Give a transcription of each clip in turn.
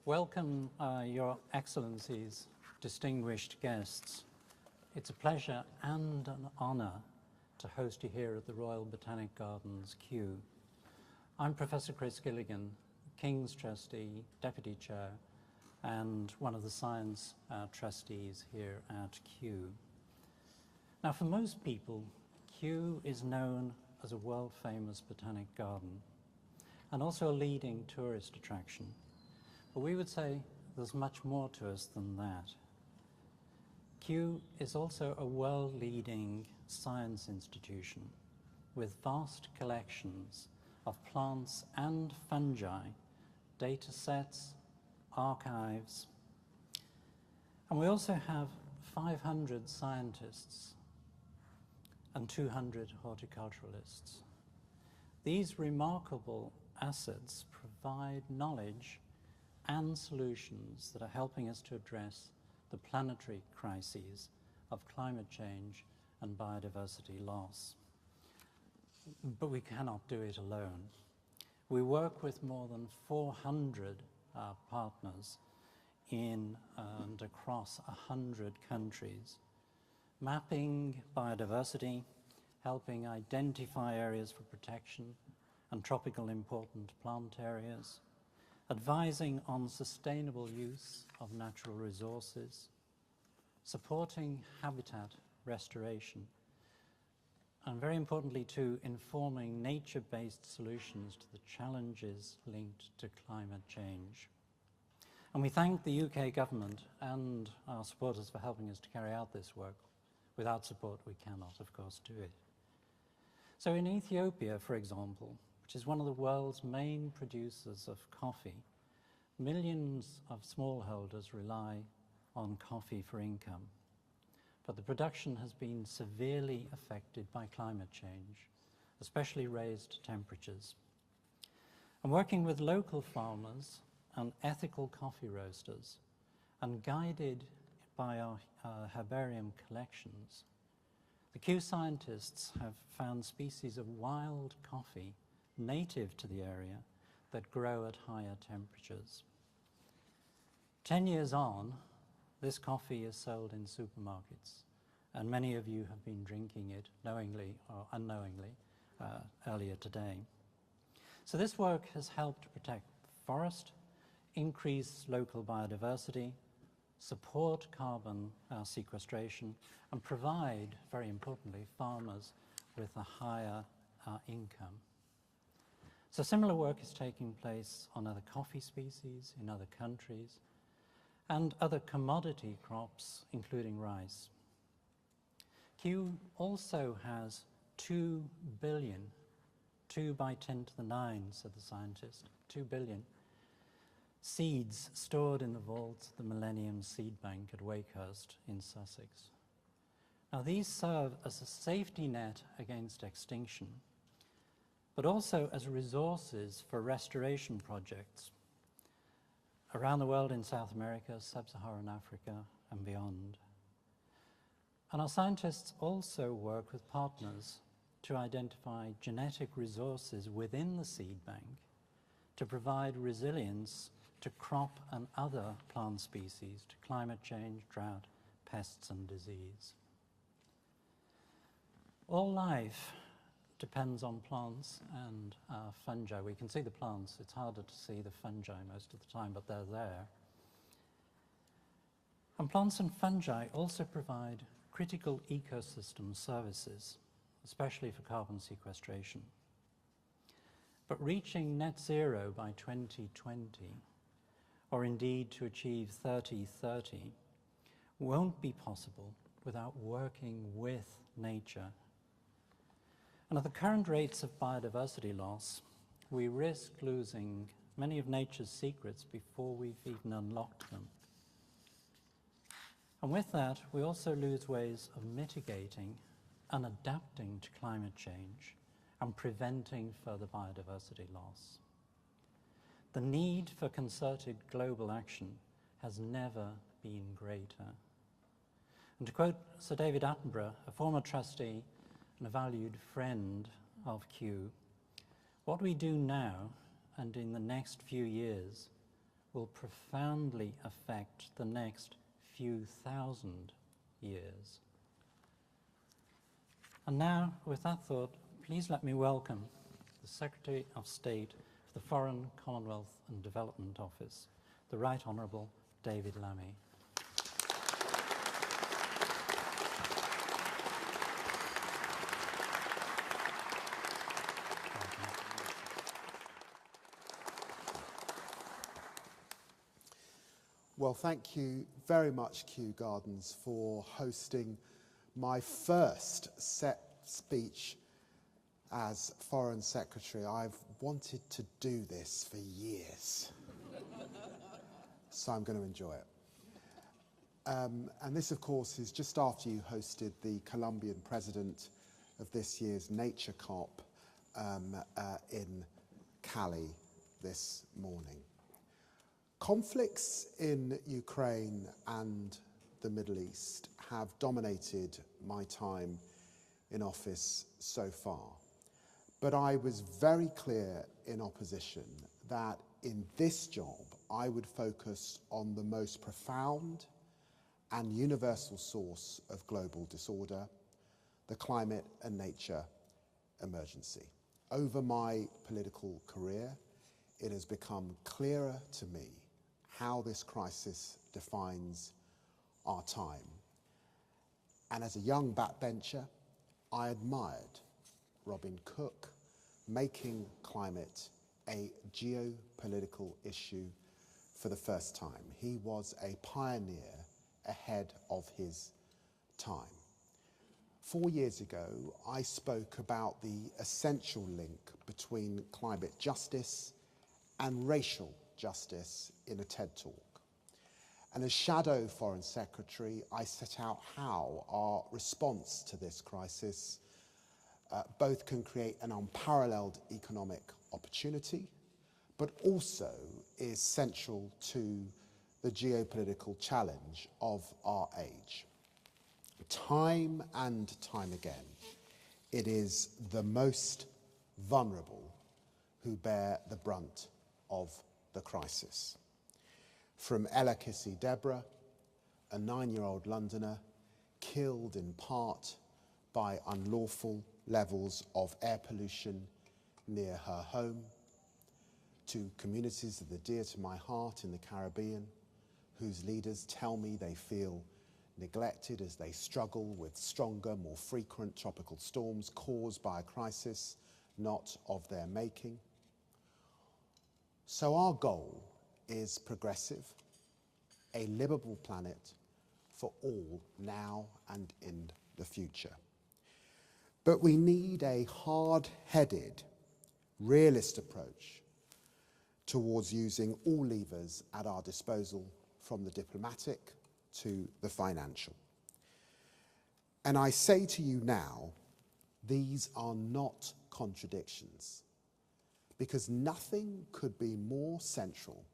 Welcome, Your Excellencies, distinguished guests. It's a pleasure and an honour to host you here at the Royal Botanic Gardens, Kew. I'm Professor Chris Gilligan, King's Trustee, Deputy Chair, and one of the Science Trustees here at Kew. Now, for most people, Kew is known as a world-famous botanic garden and also a leading tourist attraction. But we would say there's much more to us than that. Kew is also a world-leading science institution with vast collections of plants and fungi, data sets, archives, and we also have 500 scientists and 200 horticulturalists. These remarkable assets provide knowledge and solutions that are helping us to address the planetary crises of climate change and biodiversity loss. But we cannot do it alone. We work with more than 400 partners in and across 100 countries, mapping biodiversity, helping identify areas for protection and tropical important plant areas, advising on sustainable use of natural resources, supporting habitat restoration, and very importantly too, informing nature-based solutions to the challenges linked to climate change. And we thank the UK government and our supporters for helping us to carry out this work. Without support, we cannot, of course, do it. So in Ethiopia, for example, which is one of the world's main producers of coffee, millions of smallholders rely on coffee for income. But the production has been severely affected by climate change, especially raised temperatures. And working with local farmers and ethical coffee roasters, and guided by our herbarium collections, the Kew scientists have found species of wild coffee native to the area that grow at higher temperatures. 10 years on, this coffee is sold in supermarkets, and many of you have been drinking it knowingly or unknowingly earlier today. So this work has helped to protect the forest, increase local biodiversity, support carbon sequestration, and provide, very importantly, farmers with a higher income. So similar work is taking place on other coffee species in other countries and other commodity crops, including rice. Kew also has 2 billion, 2 by 10 to the 9, said the scientist, 2 billion seeds stored in the vaults of the Millennium Seed Bank at Wakehurst in Sussex. Now these serve as a safety net against extinction, but also as resources for restoration projects around the world in South America, Sub-Saharan Africa, and beyond. And our scientists also work with partners to identify genetic resources within the seed bank to provide resilience to crop and other plant species, to climate change, drought, pests, and disease. All life depends on plants and fungi. We can see the plants. It's harder to see the fungi most of the time, but they're there. And plants and fungi also provide critical ecosystem services, especially for carbon sequestration. But reaching net zero by 2020, or indeed to achieve 30-30, won't be possible without working with nature. And at the current rates of biodiversity loss, we risk losing many of nature's secrets before we've even unlocked them. And with that, we also lose ways of mitigating and adapting to climate change and preventing further biodiversity loss. The need for concerted global action has never been greater. And to quote Sir David Attenborough, a former trustee and a valued friend of Kew, what we do now and in the next few years will profoundly affect the next few thousand years. And now, with that thought, please let me welcome the Secretary of State for the Foreign, Commonwealth and Development Office, the Right Honourable David Lammy. Well, thank you very much, Kew Gardens, for hosting my first speech as Foreign Secretary. I've wanted to do this for years, so I'm going to enjoy it. And this, of course, is just after you hosted the Colombian president of this year's Nature COP in Cali this morning. Conflicts in Ukraine and the Middle East have dominated my time in office so far. But I was very clear in opposition that in this job I would focus on the most profound and universal source of global disorder, the climate and nature emergency. Over my political career, it has become clearer to me how this crisis defines our time. And as a young backbencher, I admired Robin Cook making climate a geopolitical issue for the first time. He was a pioneer ahead of his time. 4 years ago, I spoke about the essential link between climate justice and racial justice in a TED Talk. And as Shadow Foreign Secretary, I set out how our response to this crisis both can create an unparalleled economic opportunity, but also is central to the geopolitical challenge of our age. Time and time again, it is the most vulnerable who bear the brunt of the crisis. From Ella Kissy Deborah, a 9-year-old Londoner killed in part by unlawful levels of air pollution near her home, to communities that are dear to my heart in the Caribbean, whose leaders tell me they feel neglected as they struggle with stronger, more frequent tropical storms caused by a crisis not of their making. So our goal is progressive, a livable planet for all now and in the future. But we need a hard-headed, realist approach towards using all levers at our disposal, from the diplomatic to the financial. And I say to you now, these are not contradictions, because nothing could be more central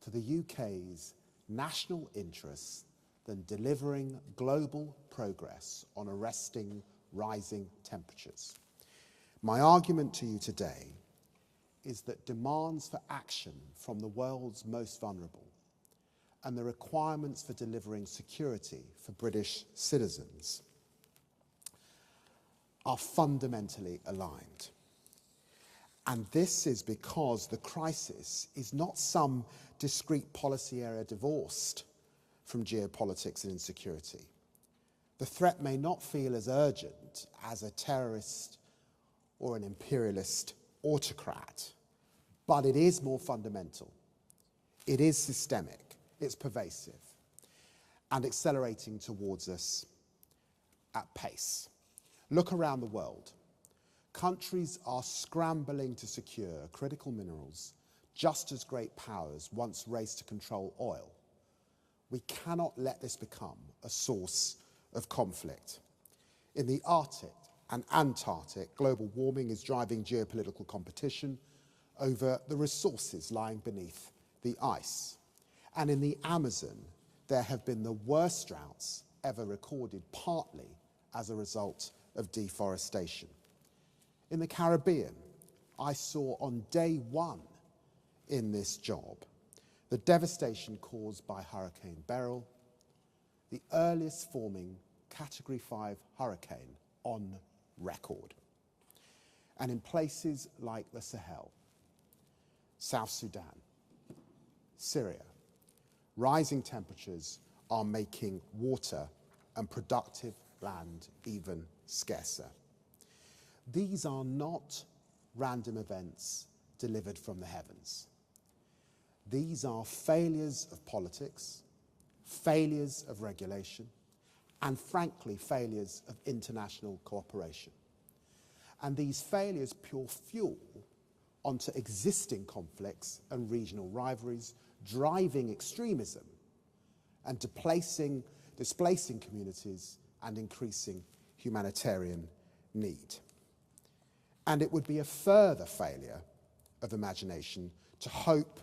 to the UK's national interests than delivering global progress on arresting rising temperatures. My argument to you today is that demands for action from the world's most vulnerable and the requirements for delivering security for British citizens are fundamentally aligned. And this is because the crisis is not some discrete policy area divorced from geopolitics and insecurity. The threat may not feel as urgent as a terrorist or an imperialist autocrat, but it is more fundamental. It is systemic, it's pervasive, and accelerating towards us at pace. Look around the world. Countries are scrambling to secure critical minerals just as great powers once raced to control oil. We cannot let this become a source of conflict. In the Arctic and Antarctic, global warming is driving geopolitical competition over the resources lying beneath the ice. And in the Amazon, there have been the worst droughts ever recorded, partly as a result of deforestation. In the Caribbean, I saw on day one in this job the devastation caused by Hurricane Beryl, the earliest forming Category 5 hurricane on record. And in places like the Sahel, South Sudan, Syria, rising temperatures are making water and productive land even scarcer. These are not random events delivered from the heavens. These are failures of politics, failures of regulation, and frankly, failures of international cooperation. And these failures pour fuel onto existing conflicts and regional rivalries, driving extremism and displacing communities and increasing humanitarian need. And it would be a further failure of imagination to hope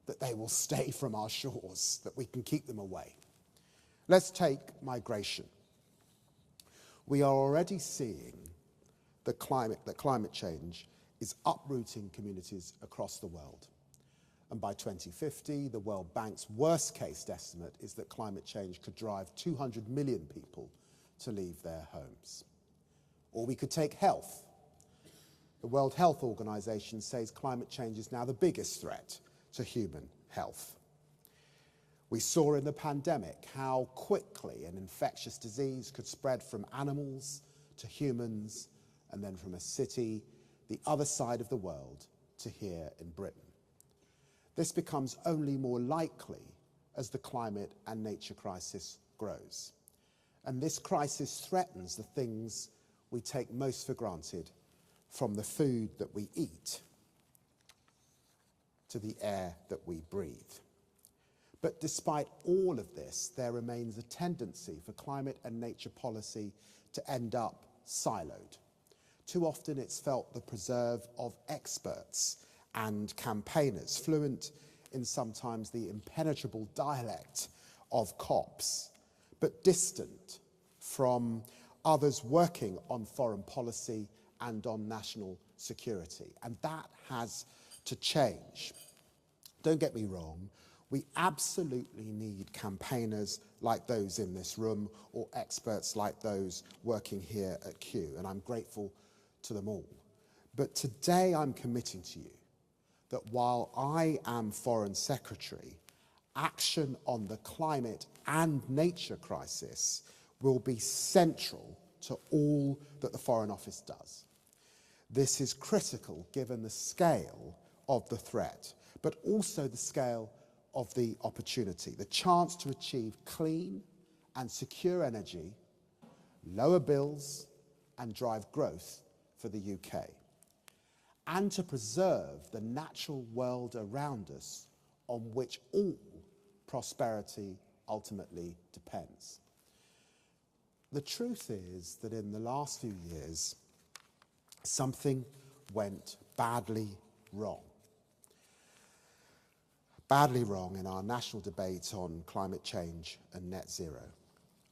that they will stay from our shores, that we can keep them away. Let's take migration. We are already seeing that climate change is uprooting communities across the world. And by 2050, the World Bank's worst case estimate is that climate change could drive 200 million people to leave their homes. Or we could take health. The World Health Organization says climate change is now the biggest threat to human health. We saw in the pandemic how quickly an infectious disease could spread from animals to humans, and then from a city, the other side of the world, to here in Britain. This becomes only more likely as the climate and nature crisis grows. And this crisis threatens the things we take most for granted, from the food that we eat to the air that we breathe. But despite all of this, there remains a tendency for climate and nature policy to end up siloed. Too often it's felt the preserve of experts and campaigners, fluent in sometimes the impenetrable dialect of COPs, but distant from others working on foreign policy and on national security. And that has to change. Don't get me wrong, we absolutely need campaigners like those in this room, or experts like those working here at Kew, and I'm grateful to them all. But today I'm committing to you that while I am Foreign Secretary, action on the climate and nature crisis will be central to all that the Foreign Office does. This is critical given the scale of the threat, but also the scale of the opportunity, the chance to achieve clean and secure energy, lower bills, and drive growth for the UK, and to preserve the natural world around us on which all prosperity ultimately depends. The truth is that in the last few years, something went badly wrong. Badly wrong in our national debate on climate change and net zero.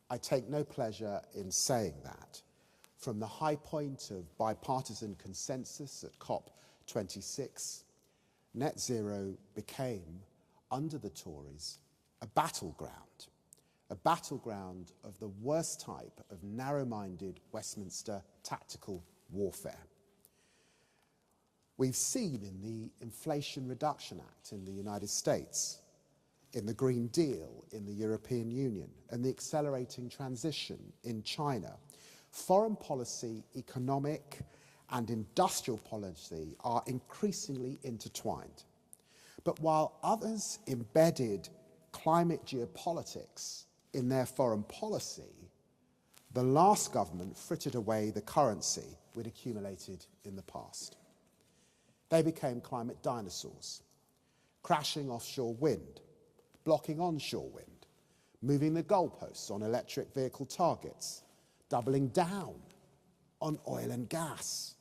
I take no pleasure in saying that. From the high point of bipartisan consensus at COP26, net zero became, under the Tories, a battleground of the worst type of narrow-minded Westminster tactical warfare. We've seen in the Inflation Reduction Act in the United States, in the Green Deal in the European Union, and the accelerating transition in China, foreign policy, economic, and industrial policy are increasingly intertwined. But while others embedded climate geopolitics in their foreign policy, the last government frittered away the currency we'd accumulated in the past. They became climate dinosaurs, crashing offshore wind, blocking onshore wind, moving the goalposts on electric vehicle targets, doubling down on oil and gas,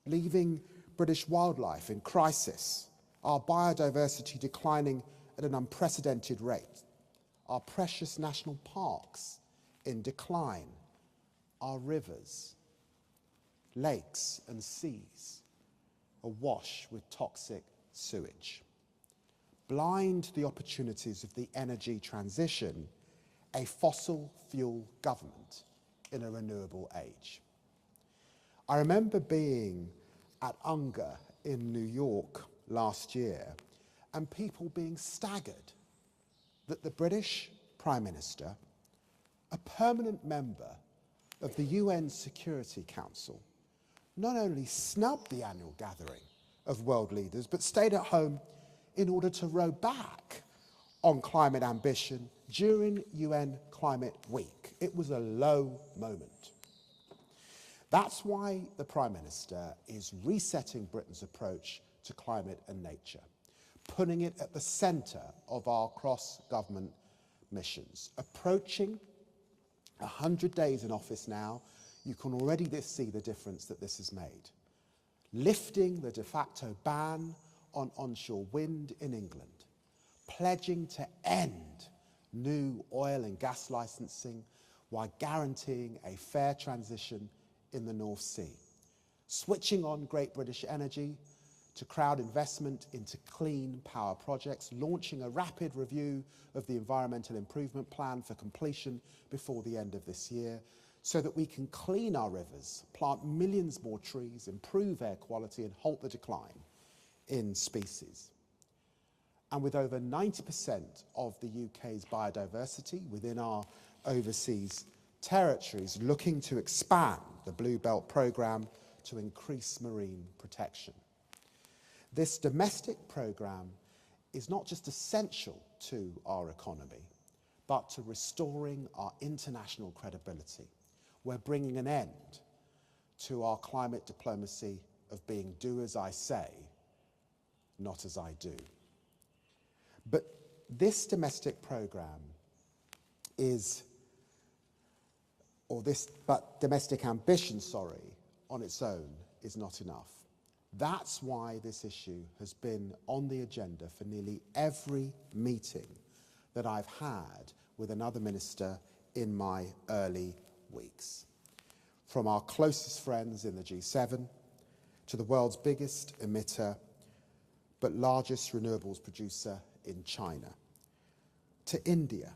leaving British wildlife in crisis, our biodiversity declining at an unprecedented rate, our precious national parks in decline, our rivers, lakes and seas awash with toxic sewage. blind to the opportunities of the energy transition, a fossil fuel government in a renewable age. I remember being at UNGA in New York last year and people being staggered that the British Prime Minister, a permanent member of the UN Security Council, not only snubbed the annual gathering of world leaders, but stayed at home in order to row back on climate ambition during UN Climate Week. It was a low moment. That's why the Prime Minister is resetting Britain's approach to climate and nature, putting it at the centre of our cross-government missions. Approaching 100 days in office now, you can already see the difference that this has made. Lifting the de facto ban on onshore wind in England, pledging to end new oil and gas licensing while guaranteeing a fair transition in the North Sea, switching on Great British Energy to crowd investment into clean power projects, launching a rapid review of the Environmental Improvement Plan for completion before the end of this year, so that we can clean our rivers, plant millions more trees, improve air quality and halt the decline in species. And with over 90% of the UK's biodiversity within our overseas territories looking to expand the Blue Belt programme to increase marine protection. This domestic programme is not just essential to our economy, but to restoring our international credibility. We're bringing an end to our climate diplomacy of being do as I say, not as I do. But this domestic programme domestic ambition, on its own is not enough. That's why this issue has been on the agenda for nearly every meeting that I've had with another minister in my early weeks. From our closest friends in the G7 to the world's biggest emitter but largest renewables producer in China, to India,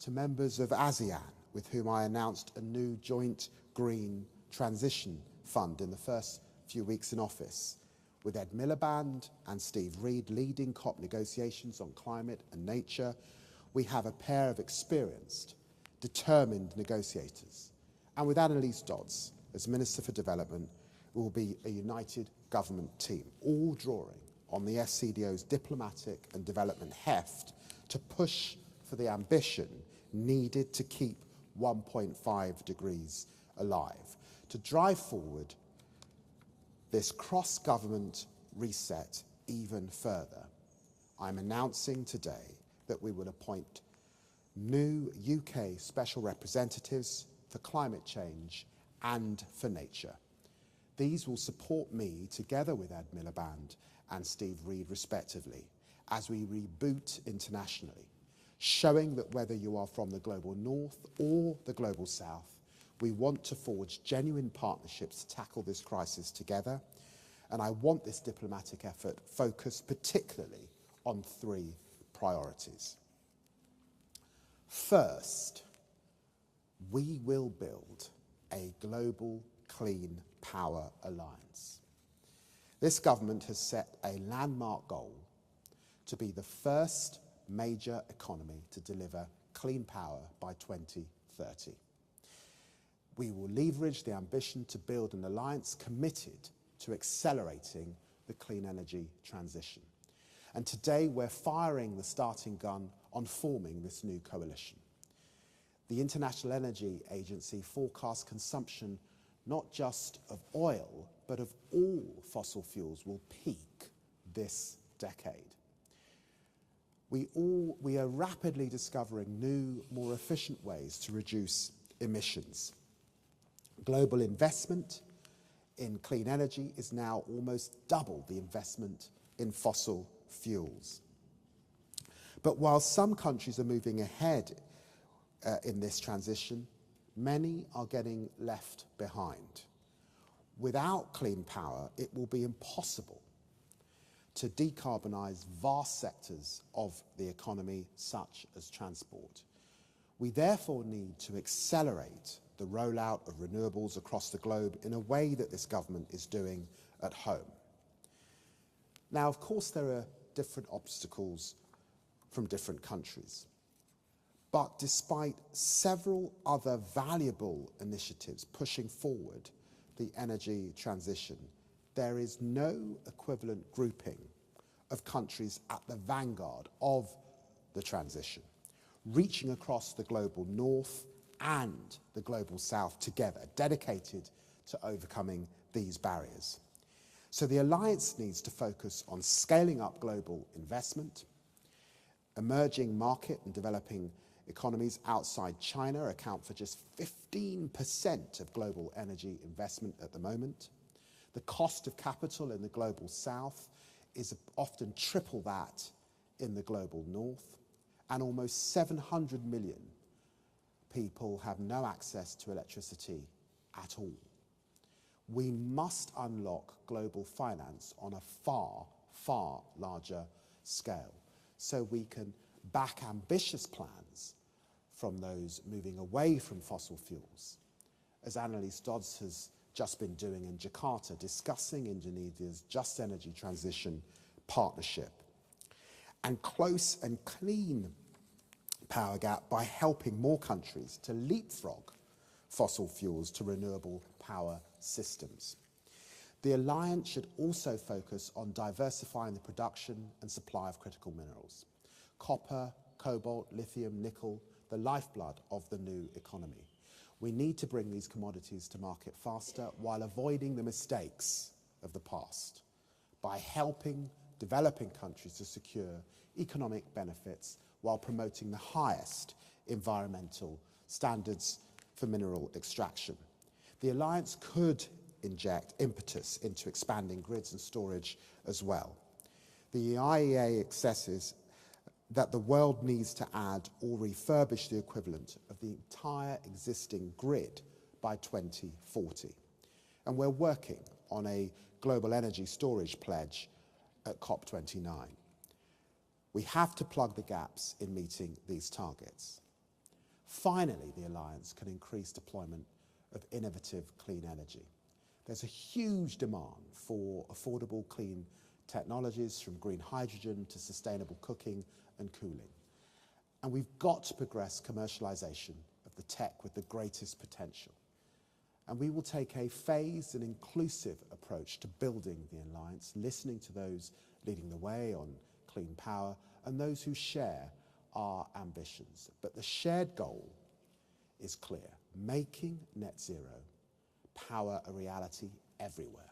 to members of ASEAN, with whom I announced a new joint green transition fund in the first few weeks in office, with Ed Miliband and Steve Reed leading COP negotiations on climate and nature. We have a pair of experienced, determined negotiators. And with Annalise Dodds as Minister for Development, we will be a united government team, all drawing on the SCDO's diplomatic and development heft to push for the ambition needed to keep 1.5 degrees alive, to drive forward this cross-government reset even further. I'm announcing today that we will appoint new UK special representatives for climate change and for nature. These will support me, together with Ed Miliband and Steve Reed respectively, as we reboot internationally, showing that whether you are from the global north or the global south, we want to forge genuine partnerships to tackle this crisis together. And I want this diplomatic effort focused particularly on three priorities. First, we will build a global clean power alliance. This government has set a landmark goal to be the first major economy to deliver clean power by 2030. We will leverage the ambition to build an alliance committed to accelerating the clean energy transition. And today we're firing the starting gun on forming this new coalition. The International Energy Agency forecasts consumption not just of oil, but of all fossil fuels will peak this decade. We are rapidly discovering new, more efficient ways to reduce emissions. Global investment in clean energy is now almost double the investment in fossil fuels. But while some countries are moving ahead in this transition, many are getting left behind. Without clean power, it will be impossible to decarbonise vast sectors of the economy, such as transport. We therefore need to accelerate the rollout of renewables across the globe in a way that this government is doing at home. Now, of course, there are different obstacles from different countries. But despite several other valuable initiatives pushing forward the energy transition, there is no equivalent grouping of countries at the vanguard of the transition, reaching across the global north and the global south together, dedicated to overcoming these barriers. So the alliance needs to focus on scaling up global investment. Emerging market and developing economies outside China account for just 15% of global energy investment at the moment. The cost of capital in the global south is often triple that in the global north, and almost 700 million people have no access to electricity at all. We must unlock global finance on a far, far larger scale, so we can back ambitious plans from those moving away from fossil fuels, as Annelies Dodds has just been doing in Jakarta, discussing Indonesia's Just Energy Transition Partnership, and close and clean power gap by helping more countries to leapfrog fossil fuels to renewable power systems. The alliance should also focus on diversifying the production and supply of critical minerals. Copper, cobalt, lithium, nickel, the lifeblood of the new economy. We need to bring these commodities to market faster while avoiding the mistakes of the past by helping developing countries to secure economic benefits while promoting the highest environmental standards for mineral extraction. The alliance could inject impetus into expanding grids and storage as well. The IEA assesses that the world needs to add or refurbish the equivalent of the entire existing grid by 2040. And we're working on a global energy storage pledge at COP29. We have to plug the gaps in meeting these targets. Finally, the alliance can increase deployment of innovative clean energy. There's a huge demand for affordable clean technologies, from green hydrogen to sustainable cooking and cooling. And we've got to progress commercialization of the tech with the greatest potential. And we will take a phased and inclusive approach to building the alliance, listening to those leading the way on clean power and those who share our ambitions. But the shared goal is clear: making net zero power a reality everywhere.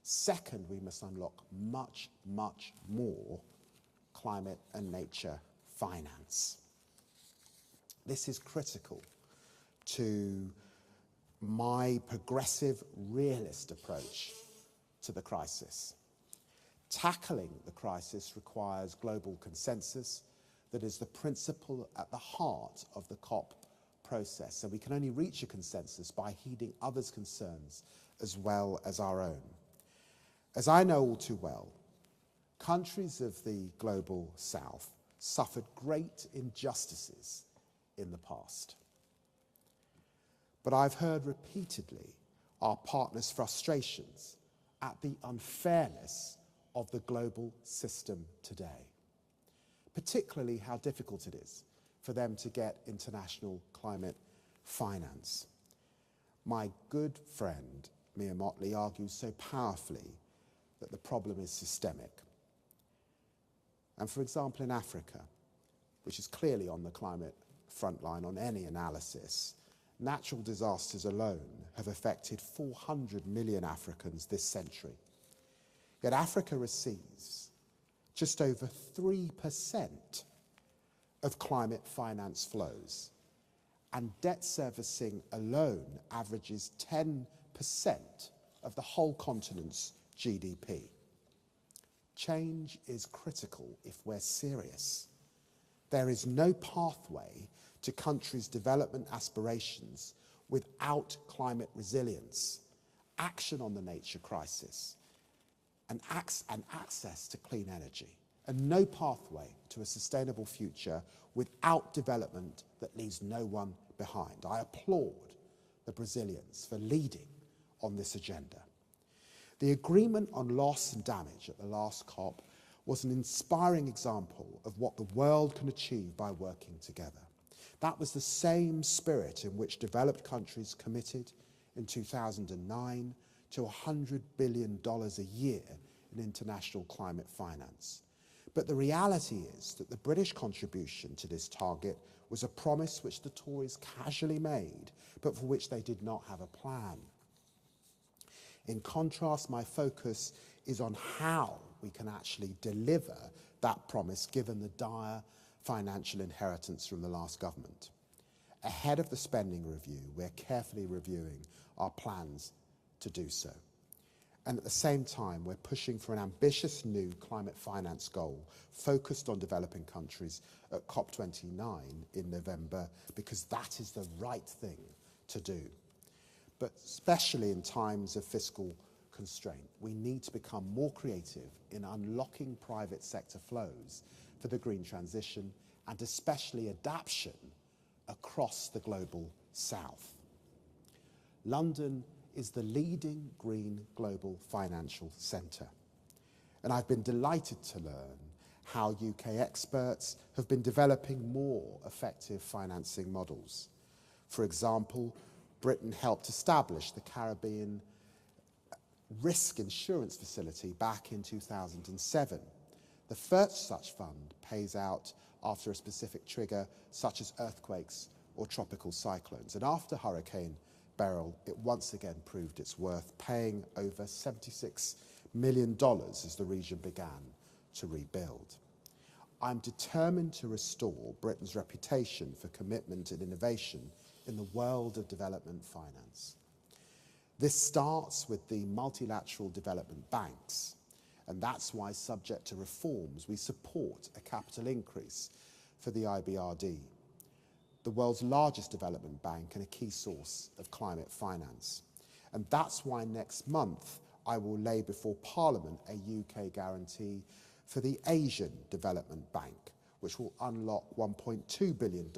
Second, we must unlock much, much more climate and nature finance. This is critical to my progressive realist approach to the crisis. Tackling the crisis requires global consensus that is the principle at the heart of the COP process, and we can only reach a consensus by heeding others' concerns as well as our own. As I know all too well, countries of the global south suffered great injustices in the past. But I've heard repeatedly our partners' frustrations at the unfairness of the global system today, particularly how difficult it is for them to get international climate finance. My good friend Mia Mottley argues so powerfully that the problem is systemic. And for example, in Africa, which is clearly on the climate front line on any analysis, natural disasters alone have affected 400 million Africans this century. Yet Africa receives just over 3% of climate finance flows, and debt servicing alone averages 10% of the whole continent's GDP. Change is critical if we're serious. There is no pathway to countries' development aspirations without climate resilience, action on the nature crisis, and access to clean energy, and no pathway to a sustainable future without development that leaves no one behind. I applaud the Brazilians for leading on this agenda. The agreement on loss and damage at the last COP was an inspiring example of what the world can achieve by working together. That was the same spirit in which developed countries committed in 2009 to $100 billion a year in international climate finance. But the reality is that the British contribution to this target was a promise which the Tories casually made, but for which they did not have a plan. In contrast, my focus is on how we can actually deliver that promise given the dire financial inheritance from the last government. Ahead of the spending review, we're carefully reviewing our plans to do so. And at the same time, we're pushing for an ambitious new climate finance goal focused on developing countries at COP29 in November, because that is the right thing to do. But especially in times of fiscal constraint, we need to become more creative in unlocking private sector flows for the green transition, and especially adaptation across the global south. London is the leading green global financial centre, and I've been delighted to learn how UK experts have been developing more effective financing models. For example, Britain helped establish the Caribbean Risk Insurance Facility back in 2007. The first such fund pays out after a specific trigger, such as earthquakes or tropical cyclones. And after Hurricane Beryl, it once again proved its worth, paying over $76 million as the region began to rebuild. I'm determined to restore Britain's reputation for commitment and innovation in the world of development finance. This starts with the multilateral development banks, and that's why, subject to reforms, we support a capital increase for the IBRD, the world's largest development bank and a key source of climate finance. And that's why next month I will lay before Parliament a UK guarantee for the Asian Development Bank, which will unlock $1.2 billion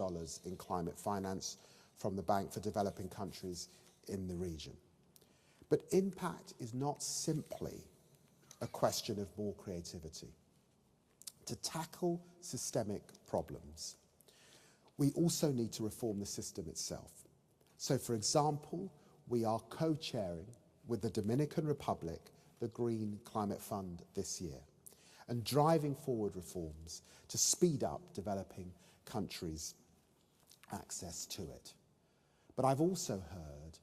in climate finance from the Bank for Developing Countries in the region. But impact is not simply a question of more creativity. To tackle systemic problems, we also need to reform the system itself. So, for example, we are co-chairing with the Dominican Republic the Green Climate Fund this year, and driving forward reforms to speed up developing countries' access to it. But I've also heard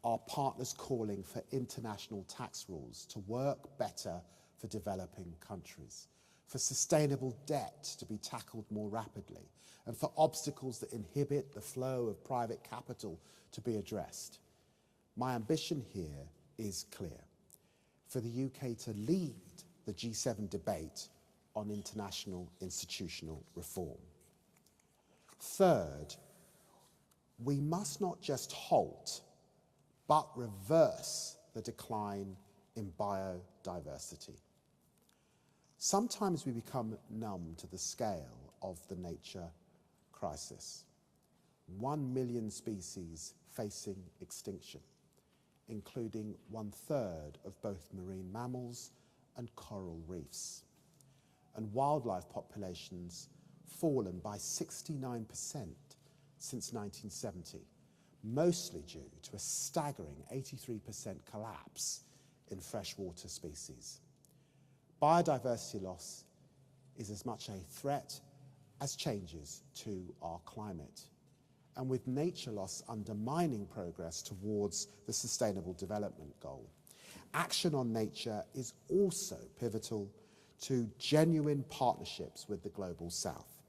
our partners calling for international tax rules to work better for developing countries, for sustainable debt to be tackled more rapidly, and for obstacles that inhibit the flow of private capital to be addressed. My ambition here is clear: for the UK to lead the G7 debate on international institutional reform. Third, we must not just halt, but reverse the decline in biodiversity. Sometimes we become numb to the scale of the nature crisis. 1 million species facing extinction, including 1/3 of both marine mammals and coral reefs. And wildlife populations fallen by 69% since 1970, mostly due to a staggering 83% collapse in freshwater species. Biodiversity loss is as much a threat as changes to our climate, and with nature loss undermining progress towards the Sustainable Development Goal. Action on nature is also pivotal to genuine partnerships with the Global South.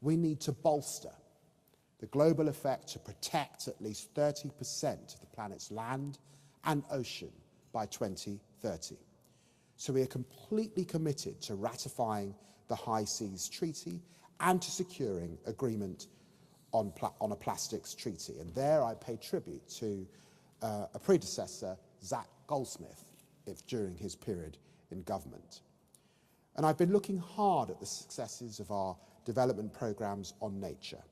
We need to bolster the global effect to protect at least 30% of the planet's land and ocean by 2030. So we are completely committed to ratifying the High Seas Treaty and to securing agreement on a plastics treaty. And there I pay tribute to a predecessor, Zach Goldsmith, during his period in government. And I've been looking hard at the successes of our development programmes on nature.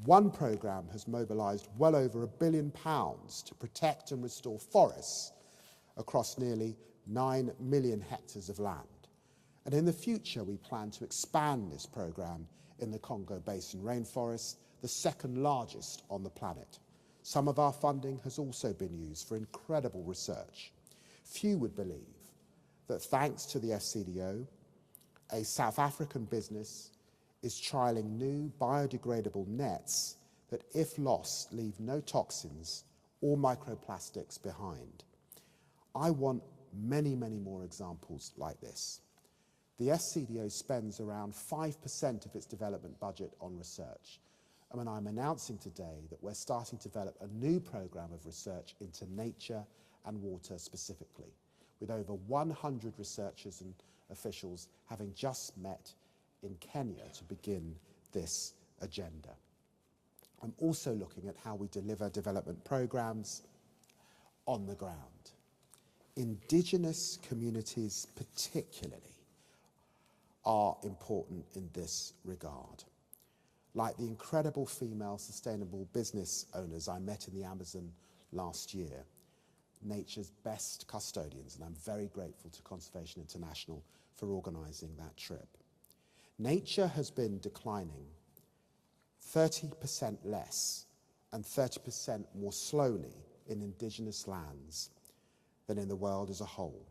One programme has mobilised well over £1 billion to protect and restore forests across nearly 9 million hectares of land. And in the future, we plan to expand this programme in the Congo Basin rainforest, the second largest on the planet. Some of our funding has also been used for incredible research. Few would believe that thanks to the FCDO, a South African business is trialling new biodegradable nets that, if lost, leave no toxins or microplastics behind. I want many, many more examples like this. The FCDO spends around 5% of its development budget on research. And I'm announcing today that we're starting to develop a new programme of research into nature and water specifically, with over 100 researchers and officials having just met in Kenya to begin this agenda. I'm also looking at how we deliver development programmes on the ground. Indigenous communities particularly are important in this regard. Like the incredible female sustainable business owners I met in the Amazon last year, nature's best custodians, and I'm very grateful to Conservation International for organising that trip. Nature has been declining 30% less and 30% more slowly in indigenous lands than in the world as a whole.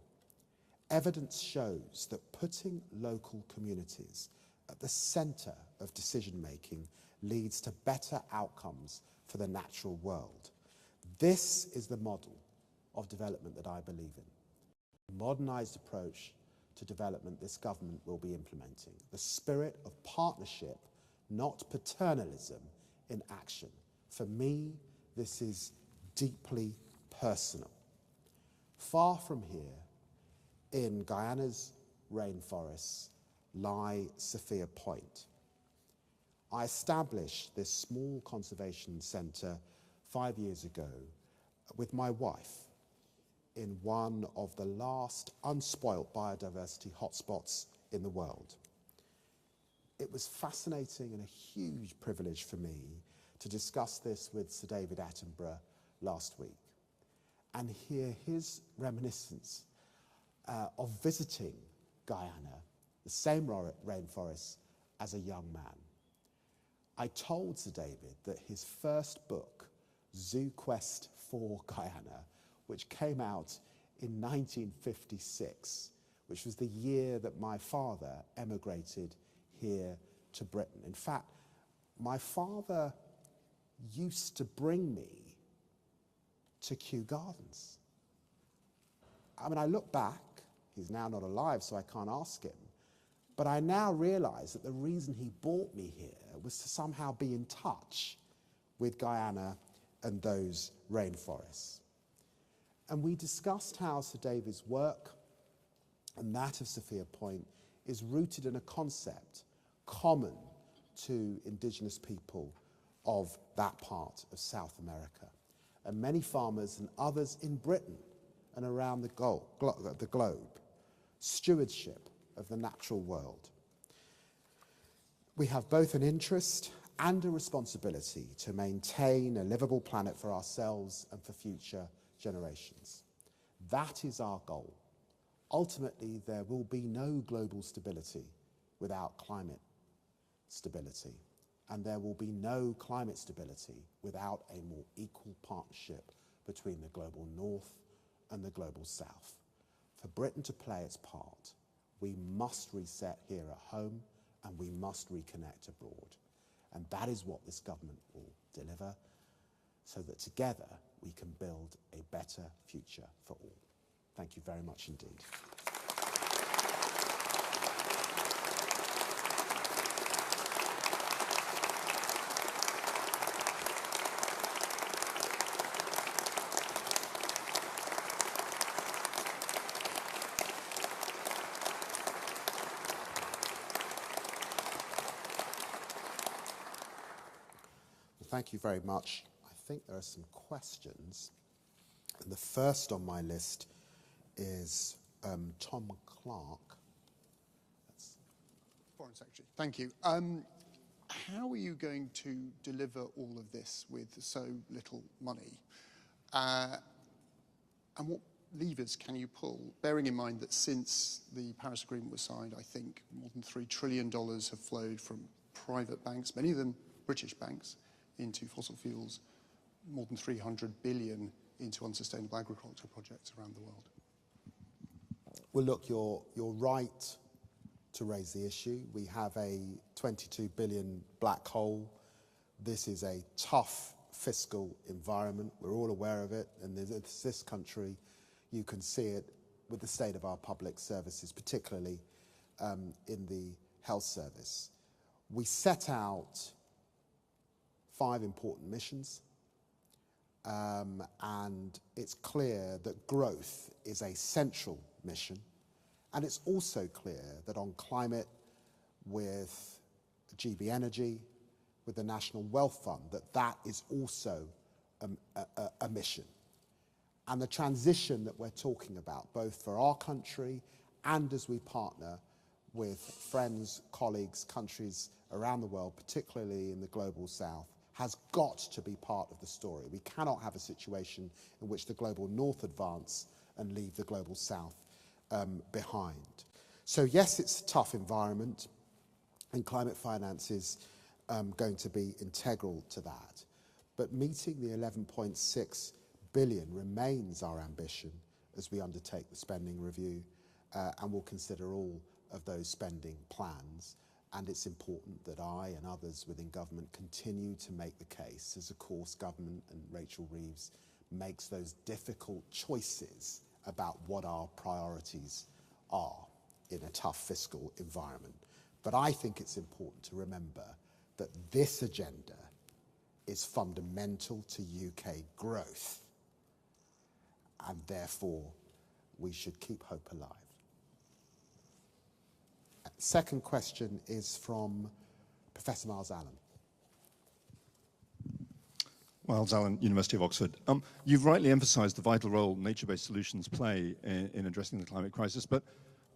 Evidence shows that putting local communities at the centre of decision-making leads to better outcomes for the natural world. This is the model of development that I believe in. A modernised approach to development this government will be implementing. The spirit of partnership, not paternalism, in action. For me, this is deeply personal. Far from here, in Guyana's rainforests, lie Sophia Point. I established this small conservation centre 5 years ago with my wife in one of the last unspoilt biodiversity hotspots in the world. It was fascinating and a huge privilege for me to discuss this with Sir David Attenborough last week and hear his reminiscence of visiting Guyana, the same rainforest, as a young man. I told Sir David that his first book, Zoo Quest for Guyana, which came out in 1956, which was the year that my father emigrated here to Britain. In fact, my father used to bring me to Kew Gardens. I mean, I look back, he's now not alive, so I can't ask him, but I now realise that the reason he brought me here was to somehow be in touch with Guyana and those rainforests. And we discussed how Sir David's work and that of Sophia Point is rooted in a concept common to indigenous people of that part of South America, and many farmers and others in Britain and around the globe. Stewardship of the natural world. We have both an interest and a responsibility to maintain a livable planet for ourselves and for future generations. That is our goal. Ultimately, there will be no global stability without climate stability, and there will be no climate stability without a more equal partnership between the global north and the global south. For Britain to play its part, we must reset here at home and we must reconnect abroad. And that is what this government will deliver, so that together we can build a better future for all. Thank you very much indeed. Thank you very much. I think there are some questions. And the first on my list is Tom Clark. Foreign Secretary, thank you. How are you going to deliver all of this with so little money? And what levers can you pull, bearing in mind that since the Paris Agreement was signed, I think more than $3 trillion have flowed from private banks, many of them British banks, into fossil fuels, more than 300 billion into unsustainable agriculture projects around the world? Well, look, you're right to raise the issue. We have a 22 billion black hole. This is a tough fiscal environment. We're all aware of it, and this country, you can see it with the state of our public services, particularly in the health service. We set out 5 important missions, and it's clear that growth is a central mission, and it's also clear that on climate, with GB Energy, with the National Wealth Fund, that is also a mission. And the transition that we're talking about, both for our country and as we partner with friends, colleagues, countries around the world, particularly in the global south, has got to be part of the story. We cannot have a situation in which the global north advance and leave the global south behind. So yes, it's a tough environment, and climate finance is going to be integral to that. But meeting the 11.6 billion remains our ambition as we undertake the spending review, and we'll consider all of those spending plans. And it's important that I and others within government continue to make the case, as of course government and Rachel Reeves makes those difficult choices about what our priorities are in a tough fiscal environment. But I think it's important to remember that this agenda is fundamental to UK growth, and therefore we should keep hope alive. Second question is from Professor Miles Allen. Miles Allen, University of Oxford. You've rightly emphasised the vital role nature-based solutions play in addressing the climate crisis, but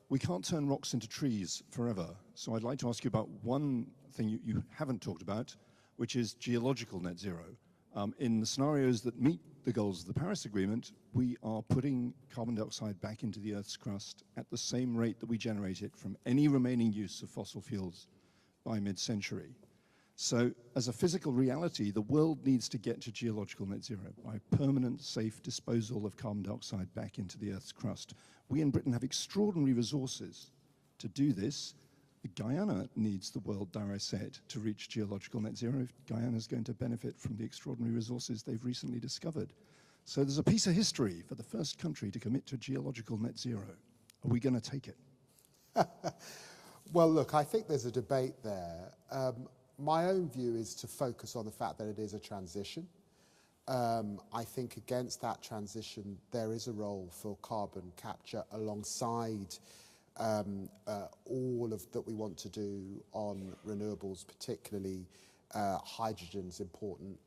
we can't turn rocks into trees forever. So I'd like to ask you about one thing you haven't talked about, which is geological net zero. In the scenarios that meet the goals of the Paris Agreement, we are putting carbon dioxide back into the Earth's crust at the same rate that we generate it from any remaining use of fossil fuels by mid-century. So as a physical reality, the world needs to get to geological net zero by permanent, safe disposal of carbon dioxide back into the Earth's crust. We in Britain have extraordinary resources to do this. Guyana needs the world, dare I say it, to reach geological net zero. Guyana is going to benefit from the extraordinary resources they've recently discovered. So there's a piece of history for the first country to commit to geological net zero. Are we going to take it? Well, look, I think there's a debate there. My own view is to focus on the fact that it is a transition. I think against that transition, there is a role for carbon capture alongside all of that we want to do on renewables, particularly hydrogen's important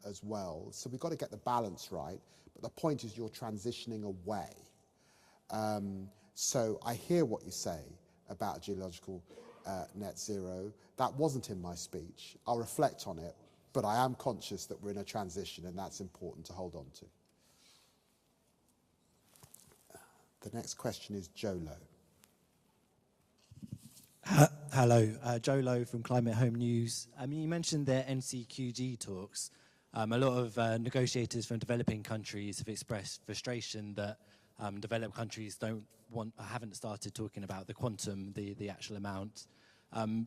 as well. So we've got to get the balance right, but the point is you're transitioning away. So I hear what you say about geological net zero. That wasn't in my speech. I'll reflect on it, but I am conscious that we're in a transition, and that's important to hold on to. The next question is Joe Lowe. Hello, Joe Lowe from Climate Home News. You mentioned the NCQG talks. A lot of negotiators from developing countries have expressed frustration that developed countries haven't started talking about the quantum, the actual amount. Do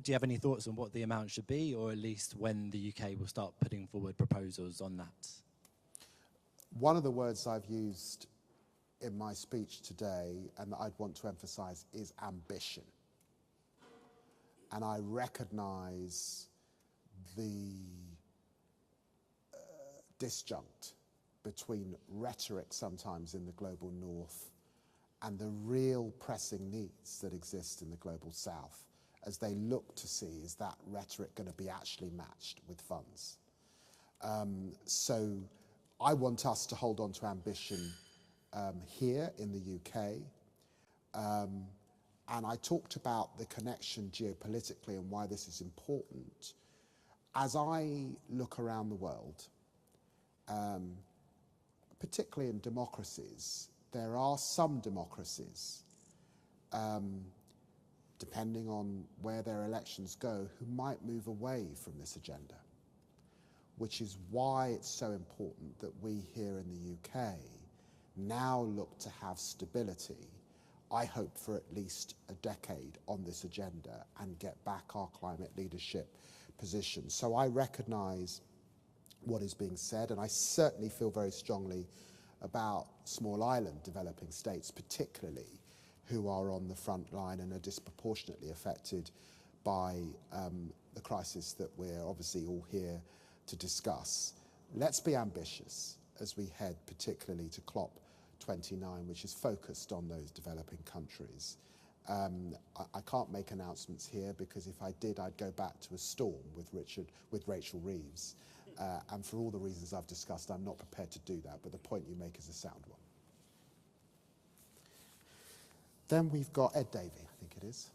you have any thoughts on what the amount should be, or at least when the UK will start putting forward proposals on that? One of the words I've used in my speech today, and that I'd want to emphasise, is ambition. And I recognise the disjunct between rhetoric sometimes in the global north and the real pressing needs that exist in the global south, as they look to see, is that rhetoric going to be actually matched with funds? So I want us to hold on to ambition here in the UK. And I talked about the connection geopolitically and why this is important. As I look around the world, particularly in democracies, there are some democracies, depending on where their elections go, who might move away from this agenda, which is why it's so important that we here in the UK now look to have stability, I hope for at least a decade on this agenda, and get back our climate leadership position. So I recognise what is being said, and I certainly feel very strongly about small island developing states particularly, who are on the front line and are disproportionately affected by the crisis that we're obviously all here to discuss. Let's be ambitious as we head particularly to COP29, which is focused on those developing countries. I can't make announcements here, because if I did, I'd go back to a storm with Rachel Reeves. And for all the reasons I've discussed, I'm not prepared to do that, but the point you make is a sound one. Then we've got Ed Davey, I think it is.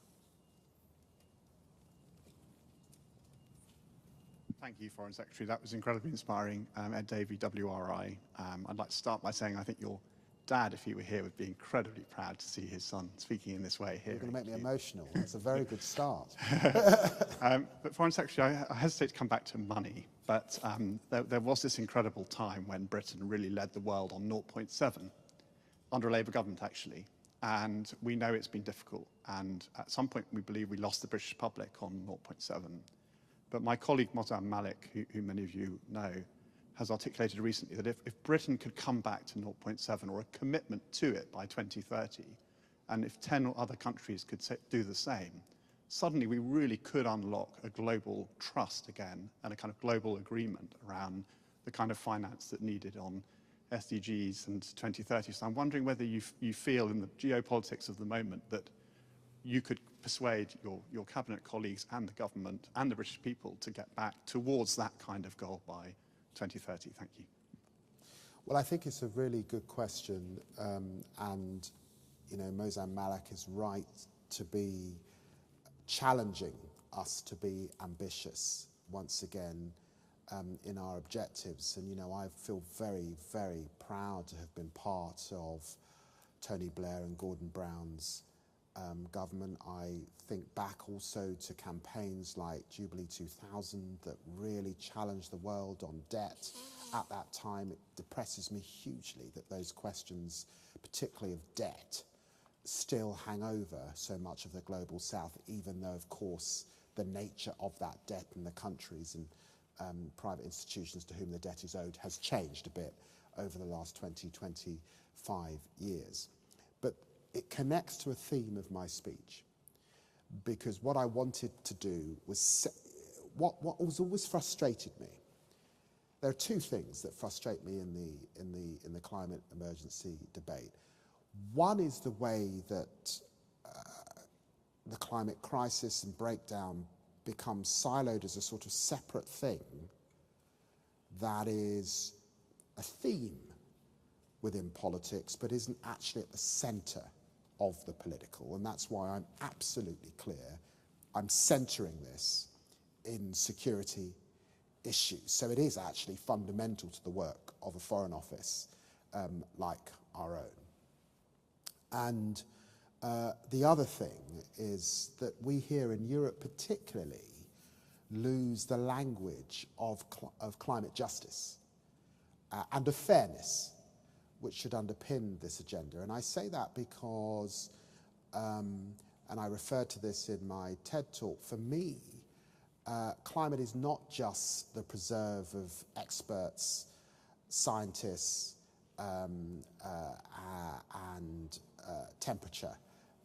Thank you, Foreign Secretary. That was incredibly inspiring. Ed Davey, WRI. I'd like to start by saying I think your dad, if he were here, would be incredibly proud to see his son speaking in this way here. You're going to make me emotional. It's a very good start. But Foreign Secretary, I hesitate to come back to money, but there was this incredible time when Britain really led the world on 0.7, under a Labour government actually, and we know it's been difficult, and at some point we believe we lost the British public on 0.7. But my colleague Mozam Malik, who many of you know, has articulated recently that if Britain could come back to 0.7, or a commitment to it by 2030, and if 10 other countries could do the same, suddenly we really could unlock a global trust again, and a kind of global agreement around the kind of finance that needed on SDGs and 2030. So I'm wondering whether you feel in the geopolitics of the moment that you could persuade your cabinet colleagues and the government and the British people to get back towards that kind of goal by 2030. Thank you. Well, I think it's a really good question, and you know, Mozam Malik is right to be challenging us to be ambitious once again in our objectives. And you know, I feel very, very proud to have been part of Tony Blair and Gordon Brown's government. I think back also to campaigns like Jubilee 2000 that really challenged the world on debt. At that time, it depresses me hugely that those questions, particularly of debt, still hang over so much of the global south, even though, of course, the nature of that debt in the countries and private institutions to whom the debt is owed has changed a bit over the last 20, 25 years. But it connects to a theme of my speech, because what I wanted to do was what was always frustrated me. There are two things that frustrate me in the climate emergency debate. One is the way that the climate crisis and breakdown becomes siloed as a sort of separate thing that is a theme within politics, but isn't actually at the centre of the political. And that's why I'm absolutely clear I'm centering this in security issues. So it is actually fundamental to the work of a Foreign Office like our own. And the other thing is that we here in Europe particularly lose the language of climate justice and of fairness, which should underpin this agenda. And I say that because, and I referred to this in my TED talk, for me, climate is not just the preserve of experts, scientists, and temperature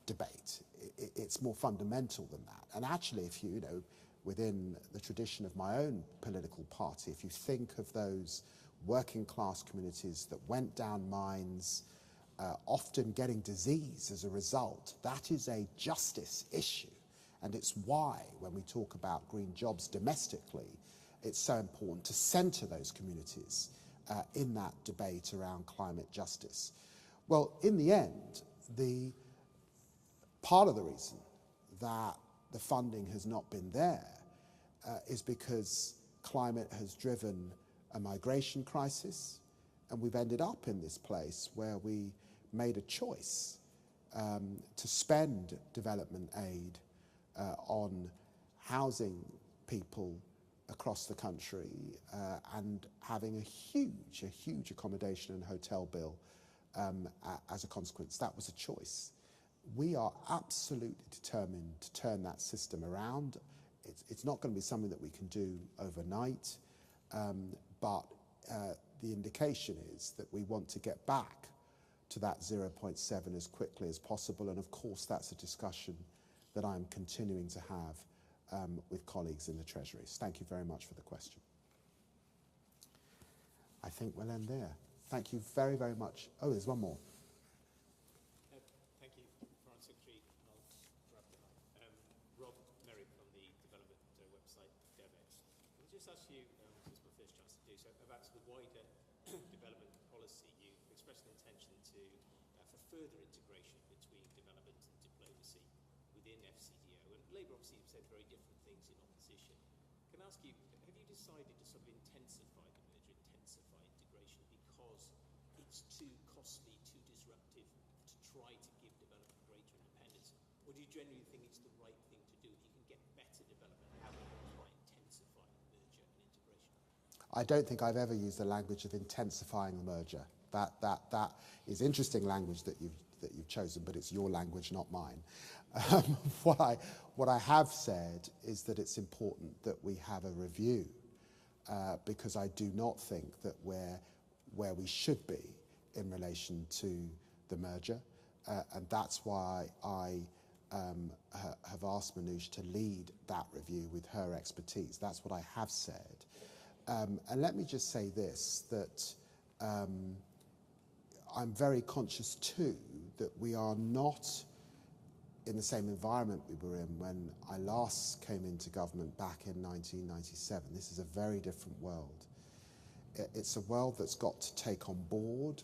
debate. It's more fundamental than that. And actually, if you know, within the tradition of my own political party, if you think of those working class communities that went down mines, often getting disease as a result, that is a justice issue. And it's why, when we talk about green jobs domestically, it's so important to centre those communities in that debate around climate justice. Well, in the end, part of the reason that the funding has not been there is because climate has driven a migration crisis, and we've ended up in this place where we made a choice to spend development aid on housing people across the country and having a huge accommodation and hotel bill as a consequence. That was a choice. We are absolutely determined to turn that system around. It's not going to be something that we can do overnight, but the indication is that we want to get back to that 0.7 as quickly as possible, and of course that's a discussion that I'm continuing to have with colleagues in the Treasuries. Thank you very much for the question. I think we'll end there. Thank you very, very much. Oh, there's one more. Thank you, Foreign Secretary. I'll wrap it up. Rob Merrick from the development website DevEx. Can I just ask you, this is my first chance to do so, about the wider development policy. You expressed an intention to for further integration between development and diplomacy within FCDO. And Labour obviously have said very different things in opposition. Can I ask you, have you decided to sort of intensify the merger, intensify integration, because it's too costly, too disruptive to try to give development greater independence? Or do you genuinely think it's the right thing to do? You can get better development out of it by intensifying merger and integration? I don't think I've ever used the language of intensifying the merger. That is interesting language that you've chosen, but it's your language, not mine. What I have said is that it's important that we have a review, because I do not think that we're where we should be in relation to the merger, and that's why I have asked Manoush to lead that review with her expertise. That's what I have said. And let me just say this, that I'm very conscious too that we are not in the same environment we were in when I last came into government back in 1997. This is a very different world. It's a world that's got to take on board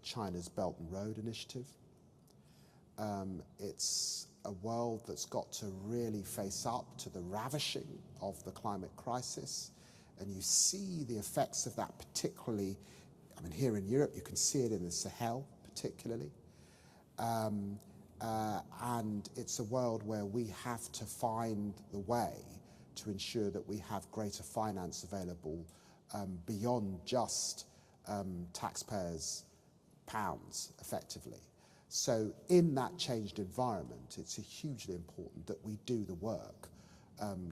China's Belt and Road Initiative. It's a world that's got to really face up to the ravishing of the climate crisis. And you see the effects of that particularly, I mean, here in Europe, you can see it in the Sahel particularly. And it's a world where we have to find the way to ensure that we have greater finance available beyond just taxpayers' pounds, effectively. So in that changed environment, it's hugely important that we do the work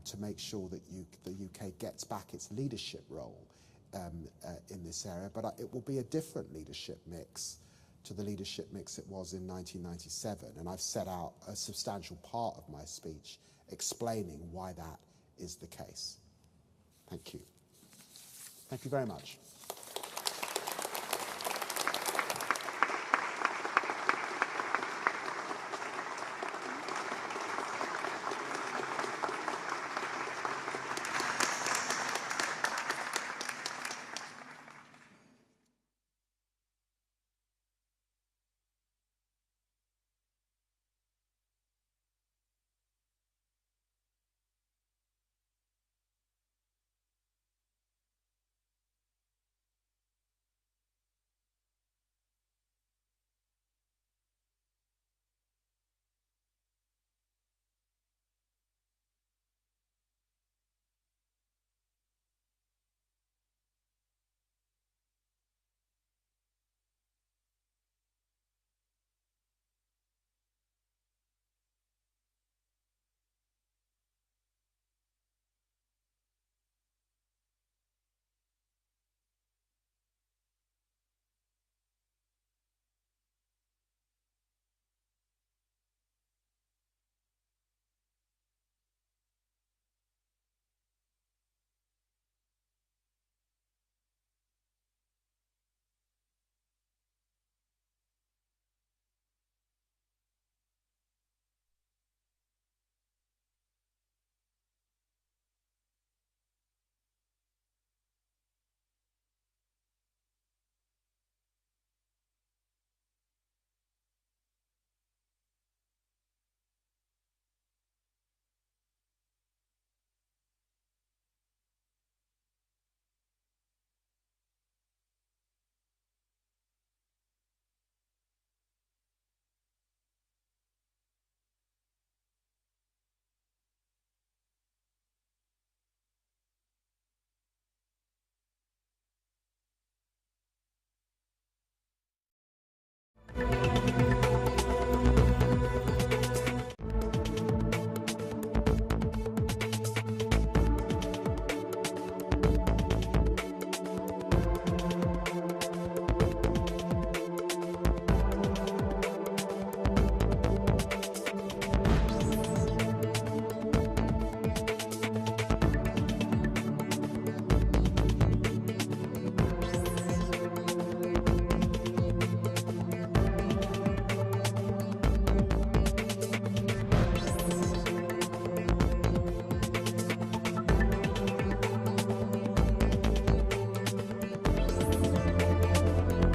to make sure that the UK gets back its leadership role in this area. But it will be a different leadership mix to the leadership mix it was in 1997. And I've set out a substantial part of my speech explaining why that is the case. Thank you. Thank you very much.